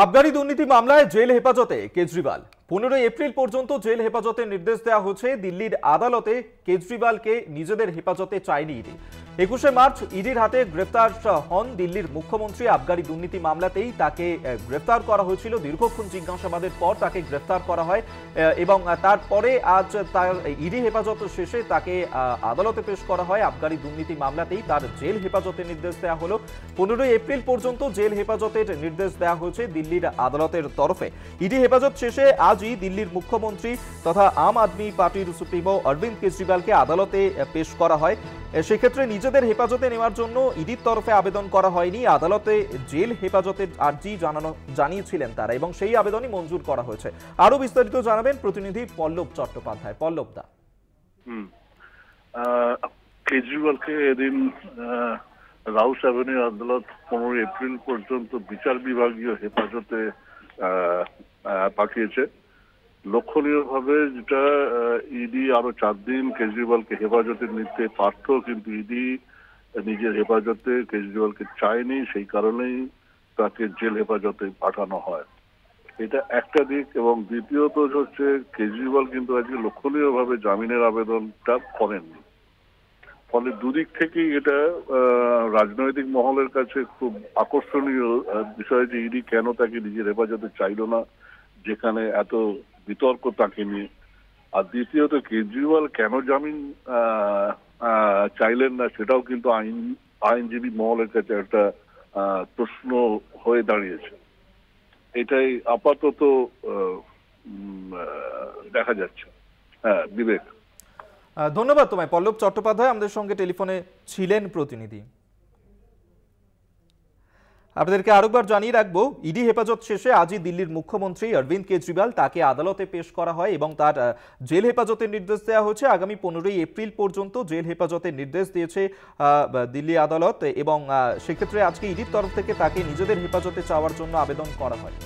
আবগারি দুর্নীতি মামলায় জেল হেফাজতে কেজরিওয়াল। 15 এপ্রিল পর্যন্ত জেল হেফাজতের নির্দেশ দেওয়া হয়েছে। দিল্লির আদালতে কেজরিওয়ালকে নিজেদের হেফাজতে চায়নি ইডি। 21 মার্চ ইডির হাতে গ্রেফতার হন দিল্লির মুখ্যমন্ত্রী। আবগারি দুর্নীতি মামলাতেই তাকে গ্রেফতার করা হয়েছিল। দীর্ঘক্ষণ জিজ্ঞাসাবাদের পর তাকে গ্রেফতার করা হয় এবং তারপরে আজ তার ইডি হেফাজত শেষে তাকে আদালতে পেশ করা হয়। আবগারি দুর্নীতি মামলাতেই তার জেল হেফাজতের নির্দেশ দেওয়া হলো। 15 এপ্রিল পর্যন্ত জেল হেফাজতের নির্দেশ দেওয়া হয়েছে দিল্লির আদালতের তরফে। ইডি হেফাজত শেষে আজই দিল্লির মুখ্যমন্ত্রী তথা আম আদমি পার্টির সুপ্রিমো অরবিন্দ কেজরিওয়ালকে আদালতে পেশ করা হয়। সেক্ষেত্রে নিজেদের হেফাজতে নেওয়ার জন্য ইডির তরফে আবেদন করা হয়নি। আদালতে জেল হেফাজতের আর্জি জানিয়েছিলেন তারা এবং সেই আবেদনই মঞ্জুর করা হয়েছে। আরো বিস্তারিত জানাবেন প্রতিনিধি পল্লব চট্টোপাধ্যায়। পল্লব দা, কেজরিওয়ালকে এদিন রাউস অ্যাভিনিউ আদালত 15 এপ্রিল পর্যন্ত বিচার বিভাগীয় হেফাজতে পাঠিয়েছে। লক্ষণীয় ভাবে যেটা ইডি আরো 4 দিন কেজরিওয়ালকে হেফাজতে নিতে পারত, কিন্তু ইডি নিজের হেফাজতে কেজরিওয়ালকে চায়নি, সেই কারণেই তাকে জেল হেফাজতে পাঠানো হয়। এটা একটা দিক। এবং দ্বিতীয়ত হচ্ছে কেজরিওয়াল কিন্তু আজকে লক্ষণীয় ভাবে জামিনের আবেদনটা করেননি। ফলে দুদিক থেকেই এটা রাজনৈতিক মহলের কাছে খুব আকর্ষণীয় বিষয় যে ইডি কেন তাকে নিজের হেফাজতে চাইল না, যেখানে এত বিতর্ক তাকে নিয়ে। আর দ্বিতীয়ত কেজরিওয়াল কেন জামিন চাইলেন না, সেটাও কিন্তু আইনজীবী মহলের কাছে একটা প্রশ্ন হয়ে দাঁড়িয়েছে। এটাই আপাতত দেখা যাচ্ছে। হ্যাঁ বিবেক, ধন্যবাদ তোমায়। পল্লব চট্টোপাধ্যায় আমাদের সঙ্গে টেলিফোনে ছিলেন প্রতিনিধি। আপনাদেরকে আরেকবার জানিয়ে রাখবো, ইডি হেফাজত শেষে আজই দিল্লির মুখ্যমন্ত্রী অরবিন্দ কেজরিওয়াল তাকে আদালতে পেশ করা হয় এবং তার জেল হেফাজতের নির্দেশ দেওয়া হয়েছে। আগামী 15 এপ্রিল পর্যন্ত জেল হেফাজতের নির্দেশ দিয়েছে দিল্লি আদালত এবং সেক্ষেত্রে আজকে ইডির তরফ থেকে তাকে নিজেদের হেফাজতে চাওয়ার জন্য আবেদন করা হয়।